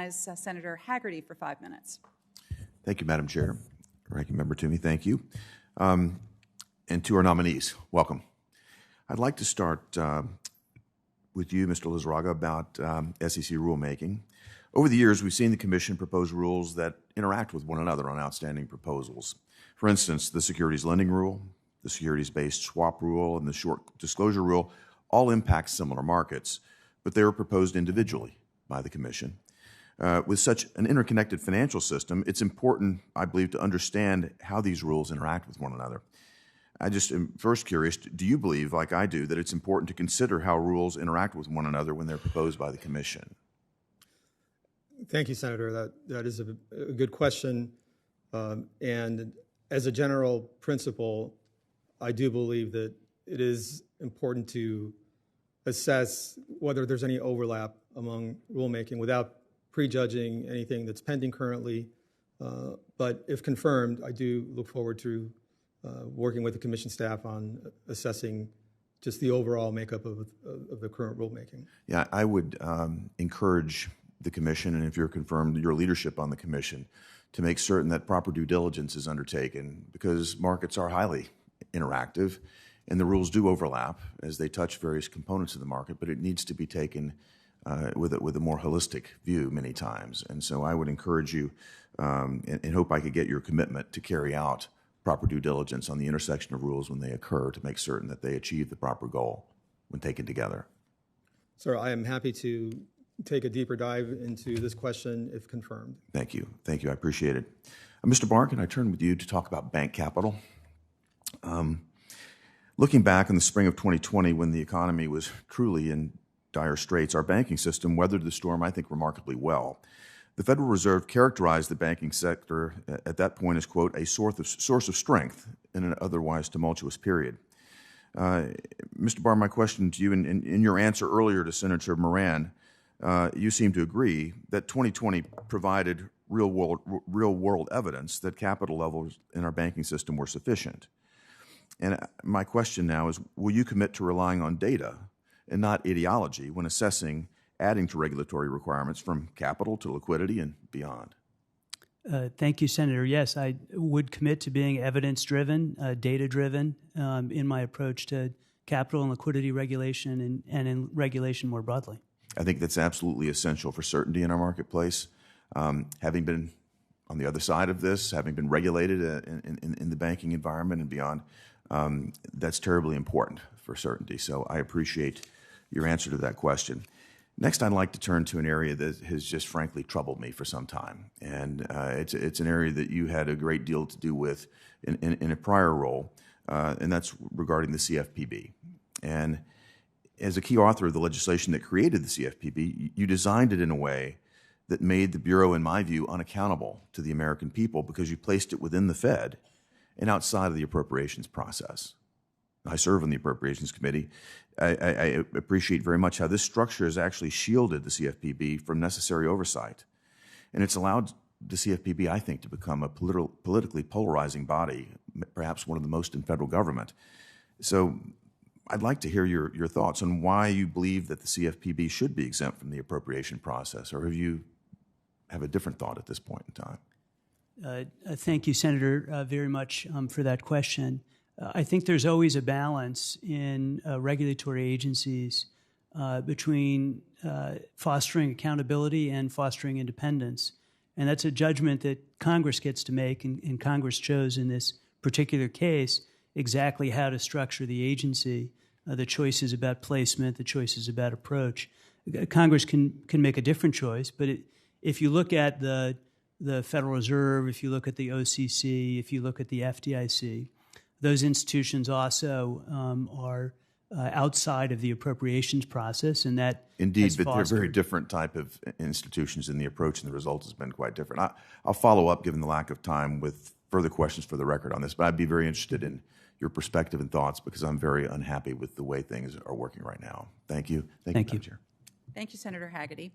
recognize Senator Hagerty for 5 minutes. Thank you, Madam Chair. Ranking Member Toomey, thank you. And to our nominees, welcome. I'd like to start with you, Mr. Lizarraga, about SEC rulemaking. Over the years, we've seen the Commission propose rules that interact with one another on outstanding proposals. For instance, the securities lending rule, the securities-based swap rule, and the short disclosure rule all impact similar markets, but they were proposed individually by the Commission. With such an interconnected financial system, it's important, I believe, to understand how these rules interact with one another. I just am first curious, do you believe, like I do, that it's important to consider how rules interact with one another when they're proposed by the Commission? Thank you, Senator. That is a good question. And as a general principle, I do believe that it is important to assess whether there's any overlap among rulemaking without prejudging anything that's pending currently. But if confirmed, I do look forward to working with the Commission staff on assessing just the overall makeup of the current rulemaking. Yeah, I would encourage the Commission, and if you're confirmed, your leadership on the Commission, to make certain that proper due diligence is undertaken, because markets are highly interactive and the rules do overlap as they touch various components of the market, but it needs to be taken with a more holistic view many times. And so I would encourage you and hope I could get your commitment to carry out proper due diligence on the intersection of rules when they occur to make certain that they achieve the proper goal when taken together. Sir, I am happy to take a deeper dive into this question if confirmed. Thank you. Thank you. I appreciate it. Mr. Barr, can I turn with you to talk about bank capital? Looking back in the spring of 2020, when the economy was truly in dire straits, our banking system weathered the storm, I think, remarkably well. The Federal Reserve characterized the banking sector at that point as, quote, a source of strength in an otherwise tumultuous period. Mr. Barr, my question to you, in your answer earlier to Senator Moran, you seem to agree that 2020 provided real-world evidence that capital levels in our banking system were sufficient. And my question now is, will you commit to relying on data and not ideology when assessing adding to regulatory requirements from capital to liquidity and beyond? Thank you, Senator. Yes, I would commit to being evidence-driven, data-driven in my approach to capital and liquidity regulation and in regulation more broadly. I think that's absolutely essential for certainty in our marketplace. Having been on the other side of this, having been regulated in the banking environment and beyond, that's terribly important for certainty. So I appreciate your answer to that question. Next, I'd like to turn to an area that has just frankly troubled me for some time. And it's an area that you had a great deal to do with in a prior role, and that's regarding the CFPB. And as a key author of the legislation that created the CFPB, you designed it in a way that made the Bureau, in my view, unaccountable to the American people because you placed it within the Fed and outside of the appropriations process. I serve on the Appropriations Committee. I appreciate very much how this structure has actually shielded the CFPB from necessary oversight. And it's allowed the CFPB, I think, to become a politically polarizing body, perhaps one of the most in federal government. So I'd like to hear your thoughts on why you believe that the CFPB should be exempt from the appropriation process, or have you have a different thought at this point in time? Thank you, Senator, very much for that question. I think there's always a balance in regulatory agencies between fostering accountability and fostering independence. And that's a judgment that Congress gets to make, and Congress chose in this particular case exactly how to structure the agency, the choices about placement, the choices about approach. Congress can make a different choice, but if you look at the Federal Reserve, if you look at the OCC, if you look at the FDIC, those institutions also are outside of the appropriations process, and that indeed, but they're very different type of institutions, and the approach and the result has been quite different. I'll follow up, given the lack of time, with further questions for the record on this, but I'd be very interested in your perspective and thoughts because I'm very unhappy with the way things are working right now. Thank you. Thank you. Chair. Thank you, Senator Hagerty.